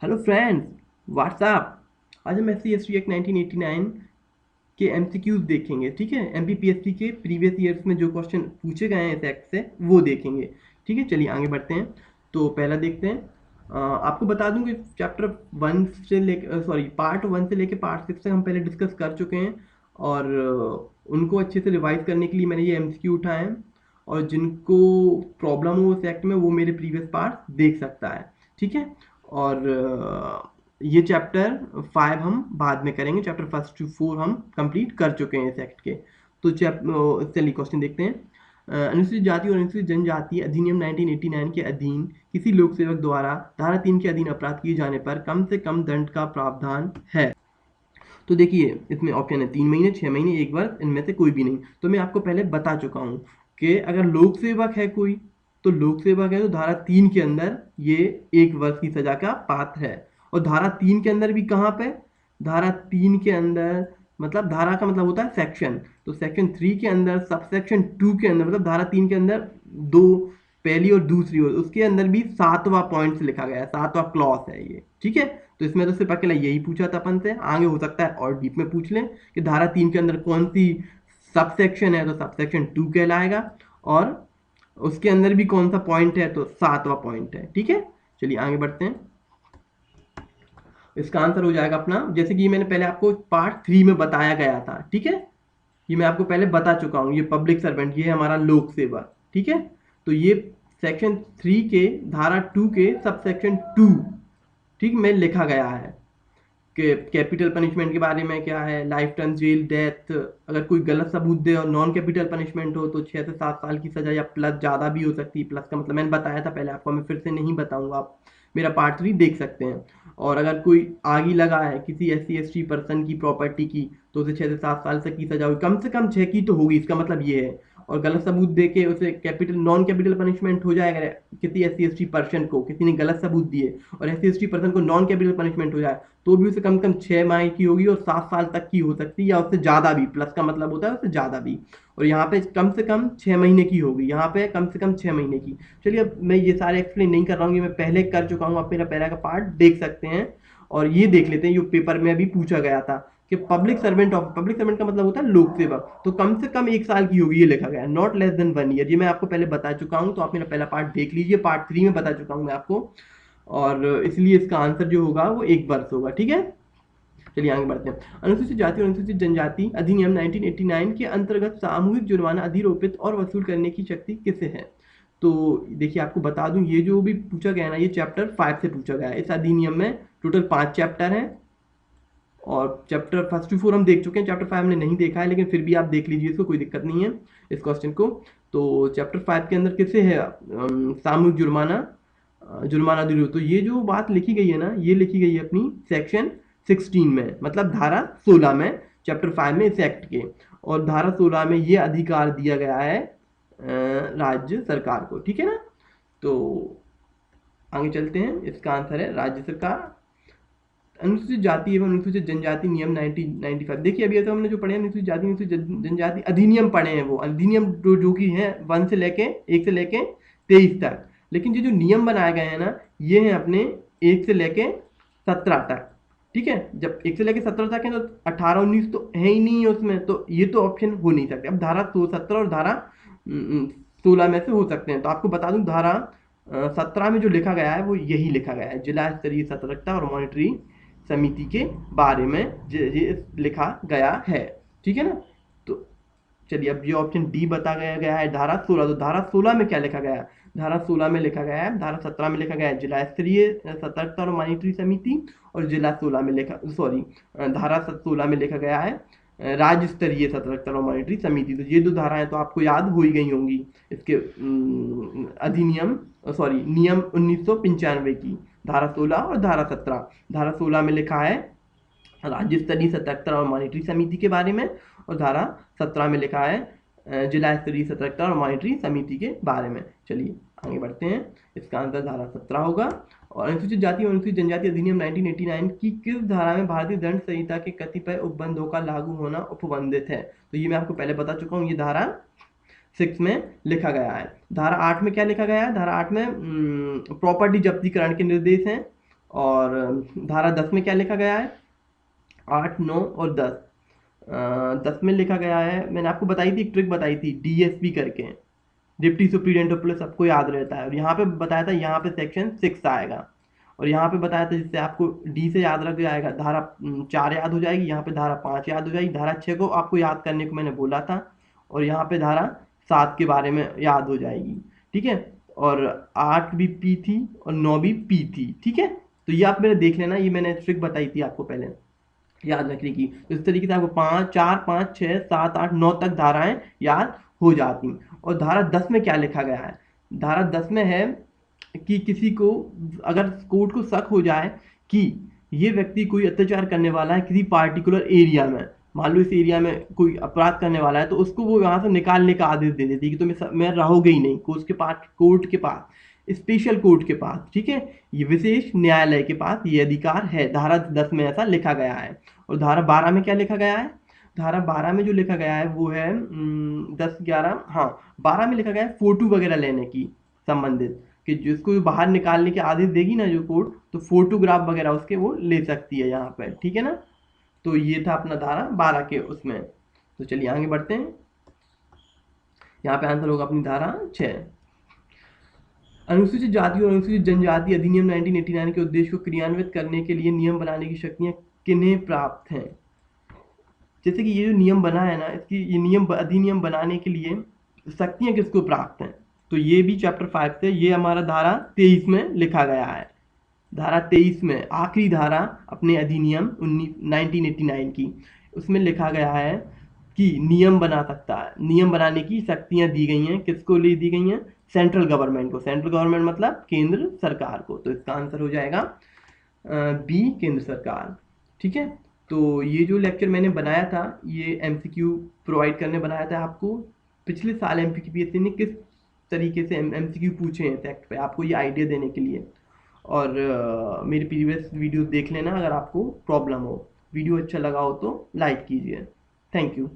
Hello friends, WhatsApp. आज हम SC/ST act 1989 के MCQs देखेंगे। ठीक है, MPPSC के प्रीवियस ईयर्स में जो क्वेश्चन पूछे गए हैं इस एक्ट से वो देखेंगे। ठीक है, चलिए आगे बढ़ते हैं। तो पहला देखते हैं। आपको बता दूं कि चैप्टर 1 से लेकर पार्ट 1 से लेकर पार्ट 6 तक हम पहले डिस्कस कर चुके हैं और उनको अच्छे से रिवाइज करने के लिए मैंने ये MCQ उठाए हैं। और जिनको प्रॉब्लम हो उस एक्ट में वो मेरे प्रीवियस पार्ट देख सकता है। ठीक है, और ये चैप्टर 5 हम बाद में करेंगे। चैप्टर 1 to 4 हम कंप्लीट कर चुके हैं इस एक्ट के। तो चलिए क्वेश्चन देखते हैं। अनुसूचित जाति और अनुसूचित जनजाति अधिनियम 1989 के अधीन किसी लोक सेवक द्वारा धारा 3 के अधीन अपराध किए जाने पर कम से कम दंड का प्रावधान है। तो देखिए, इसमें ऑप्शन है 3 महीने, 6 महीने, 1 वर्ष, इनमें से कोई भी नहीं। तो मैं आपको पहले बता चुका हूँ कि अगर लोक सेवक है कोई, तो लोक सेवक है तो धारा 3 के अंदर ये 1 वर्ष की सजा का पात्र है। और धारा 3 के अंदर भी कहाँ पे? धारा 3 के अंदर मतलब धारा का मतलब होता है सेक्शन। तो सेक्शन 3 के अंदर सब सेक्शन 2 के अंदर मतलब धारा 3 के अंदर दो, पहली और दूसरी ओर, उसके अंदर भी 7वां पॉइंट लिखा गया है, 7वां क्लॉज है ये। ठीक है, तो इसमें तो सिर्फ अकेला यही पूछा था अपन से। आगे हो सकता है और डीप में पूछ लें कि धारा 3 के अंदर कौन सी सब सेक्शन है, तो सब सेक्शन 2 कहलाएगा। और उसके अंदर भी कौन सा पॉइंट है, तो 7वां पॉइंट है। ठीक है, चलिए आगे बढ़ते हैं। इसका आंसर हो जाएगा अपना, जैसे कि मैंने पहले आपको पार्ट 3 में बताया गया था। ठीक है, ये मैं आपको पहले बता चुका हूँ। ये पब्लिक सर्वेंट, ये है हमारा लोक सेवक। ठीक है, तो ये सेक्शन 3 के धारा 2 के सब सेक्शन 2 ठीक में लिखा गया है कि कैपिटल पनिशमेंट के बारे में क्या है, लाइफ टाइम जेल, डेथ, अगर कोई गलत सबूत दे और नॉन कैपिटल पनिशमेंट हो तो 6 से 7 साल की सजा या प्लस ज़्यादा भी हो सकती है। प्लस का मतलब मैंने बताया था पहले आपको, मैं फिर से नहीं बताऊंगा, आप मेरा पार्ट 3 देख सकते हैं। और अगर कोई आग ही लगा है किसी SC/ST पर्सन की प्रॉपर्टी की तो उसे 6 से 7 साल तक की सजा होगी, कम से कम 6 की तो होगी, इसका मतलब ये है। और गलत सबूत दे के उसे कैपिटल नॉन कैपिटल पनिशमेंट हो जाएगा। किसी SC/ST पर्सन को किसी ने गलत सबूत दिए और SC/ST पर्सन को नॉन कैपिटल पनिशमेंट हो जाए तो भी उसे कम से कम 6 माह की होगी और 7 साल तक की हो सकती है, या उससे ज़्यादा भी। प्लस का मतलब होता है उससे ज़्यादा भी। और यहाँ पे कम से कम 6 महीने की होगी, यहाँ पे कम से कम 6 महीने की। चलिए, अब मैं ये सारे एक्सप्लेन नहीं कर रहा हूँ, ये मैं पहले कर चुका हूँ, आप मेरा पहला का पार्ट देख सकते हैं। और ये देख लेते हैं, जो पेपर में अभी पूछा गया था कि पब्लिक सर्वेंट का मतलब होता है लोक सेवक, तो कम से कम 1 साल की होगी, ये लिखा गया है, नॉट लेस देन 1 ईयर। ये मैं आपको पहले बता चुका हूँ, तो आप मेरा पहला पार्ट देख लीजिए, पार्ट 3 में बता चुका हूँ मैं आपको। और इसलिए इसका आंसर जो होगा वो 1 वर्ष होगा। ठीक है, चलिए आगे बढ़ते हैं। अनुसूचित जाति और अनुसूचित जनजाति अधिनियम 1989 के अंतर्गत सामूहिक जुर्माना अधिरोपित और वसूल करने की शक्ति किसे है? तो देखिए, आपको बता दूं, ये जो भी पूछा गया ना, ये चैप्टर 5 से पूछा गया है। इस अधिनियम में टोटल 5 चैप्टर हैं और चैप्टर 1 to 4 हम देख चुके हैं। चैप्टर 5 हमने नहीं देखा है, लेकिन फिर भी आप देख लीजिए इसको, कोई दिक्कत नहीं है इस क्वेश्चन को। तो चैप्टर 5 के अंदर किससे है सामूहिक जुर्माना अधिरोपित। तो ये जो बात लिखी गई है ना, ये लिखी गई है अपनी सेक्शन 16 में, मतलब धारा 16 में, चैप्टर 5 में, इस एक्ट के। और धारा 16 में ये अधिकार दिया गया है राज्य सरकार को। ठीक है ना, तो आगे चलते हैं। इसका आंसर है राज्य सरकार। अनुसूचित जाति एवं अनुसूचित जनजाति नियम 1995। देखिए, अभी तो हमने जो पढ़े हैं अनुसूचित जाति अनुसूचित जनजाति अधिनियम पढ़े हैं, वो अधिनियम जो कि है 1 से लेके 23 तक। लेकिन ये जो नियम बनाए गए हैं ना, ये हैं अपने 1 से लेके 17 तक। ठीक है, जब 1 से लेके 17 तक है तो 18 19 तो है ही नहीं है उसमें, तो ये तो ऑप्शन हो नहीं सकते। अब धारा 17 और धारा 16 में से हो सकते हैं। तो आपको बता दूं, धारा 17 में जो लिखा गया है वो यही लिखा गया है, जिला स्तरीय सतर्कता और मॉनिटरी समिति के बारे में ये लिखा गया है। ठीक है ना, तो चलिए, अब ये ऑप्शन डी बता गया है धारा 16। तो धारा 16 में क्या लिखा गया है? धारा 16 में लिखा गया है, धारा 17 में लिखा गया है जिला स्तरीय सतर्कता और मॉनिटरी समिति, और जिला 16 में लिखा धारा 16 में लिखा गया है राज्य स्तरीय सतर्कता और मॉनिटरी समिति। तो ये 2 धाराएं तो आपको याद हो ही गई होंगी इसके अधिनियम नियम 1995 की, धारा 16 और धारा 17। धारा 16 में लिखा है राज्य स्तरीय सतर्कता और मॉनिटरी समिति के बारे में, और धारा 17 में लिखा है जिला स्तरीय सतर्कता और मॉनिटरी समिति के बारे में। चलिए आगे बढ़ते हैं। इसका आंसर धारा 17 होगा। और अनुसूचित जाति और अनुसूचित जनजाति अधिनियम 1989 की किस धारा में भारतीय दंड संहिता के कतिपय उपबंधों का लागू होना उपबंधित है? तो ये मैं आपको पहले बता चुका हूँ, ये धारा 6 में लिखा गया है। धारा 8 में क्या लिखा गया है? धारा 8 में प्रॉपर्टी जब्तीकरण के निर्देश हैं, और धारा 10 में क्या लिखा गया है, 8, 9 और 10। 10 में लिखा गया है, मैंने आपको बताई थी, एक ट्रिक बताई थी डीएसपी करके, डिप्टी सुप्रीडेंट ऑफ पुलिस, सबको याद रहता है। और यहाँ पे बताया था, यहाँ पे सेक्शन 6 आएगा, और यहाँ पे बताया था जिससे आपको डी से याद रख जाएगा, धारा 4 याद हो जाएगी, यहाँ पे धारा 5 याद हो जाएगी, धारा 6 को आपको याद करने को मैंने बोला था, और यहाँ पे धारा 7 के बारे में याद हो जाएगी, ठीक है। और 8 भी पी थी और 9 भी पी थी, ठीक है। तो ये आप मेरे देख लेना, ये मैंने ट्रिक बताई थी आपको पहले याद रखने की। तो इस तरीके से आपको 5, 4, 5, 6, 7, 8, 9 तक धाराएं याद हो जाती। और धारा 10 में क्या लिखा गया है, धारा 10 में है कि किसी को अगर कोर्ट को शक हो जाए कि ये व्यक्ति कोई अत्याचार करने वाला है किसी पार्टिकुलर एरिया में, मान लो इस एरिया में कोई अपराध करने वाला है, तो उसको वो यहाँ से निकालने का आदेश दे देती है कि मैं रहोगे ही नहीं कोर्ट के पास, स्पेशल कोर्ट के पास, ठीक है, ये विशेष न्यायालय के पास ये अधिकार है। धारा 10 में ऐसा लिखा गया है। और धारा 12 में क्या लिखा गया है, धारा 12 में जो लिखा गया है वो है 10, 11, हाँ 12 में लिखा गया है फोटो वगैरह लेने की संबंधित, कि जिसको बाहर निकालने के आदेश देगी ना जो कोर्ट, तो फोटोग्राफ वगैरह उसके वो ले सकती है यहाँ पर, ठीक है ना। तो ये था अपना धारा 12 के उसमें। तो चलिए आगे बढ़ते हैं, यहाँ पे आंसर होगा अपनी धारा 6। अनुसूचित जाति और अनुसूचित जनजाति अधिनियम 1989 के उद्देश्य को क्रियान्वित करने के लिए नियम बनाने की शक्तियां किन्हें प्राप्त हैं। जैसे कि ये जो नियम बना है ना, इसकी ये नियम अधिनियम बनाने के लिए शक्तियां किसको प्राप्त हैं, तो ये भी चैप्टर 5 से, ये हमारा धारा 23 में लिखा गया है। धारा 23 में आखिरी धारा अपने अधिनियम 1989 की, उसमें लिखा गया है कि नियम बना सकता है, नियम बनाने की शक्तियां दी गई हैं, किसको ले दी गई हैं, सेंट्रल गवर्नमेंट को। सेंट्रल गवर्नमेंट मतलब केंद्र सरकार को। तो इसका आंसर हो जाएगा बी, केंद्र सरकार, ठीक है। तो ये जो लेक्चर मैंने बनाया था, ये एमसीक्यू प्रोवाइड करने बनाया था आपको। पिछले साल एमपीपीएससी ने किस तरीके से एमसीक्यू पूछे हैं फैक्ट पे, आपको ये आइडिया देने के लिए। और मेरी प्रीवियस वीडियो देख लेना अगर आपको प्रॉब्लम हो। वीडियो अच्छा लगा हो तो लाइक कीजिए। Thank you.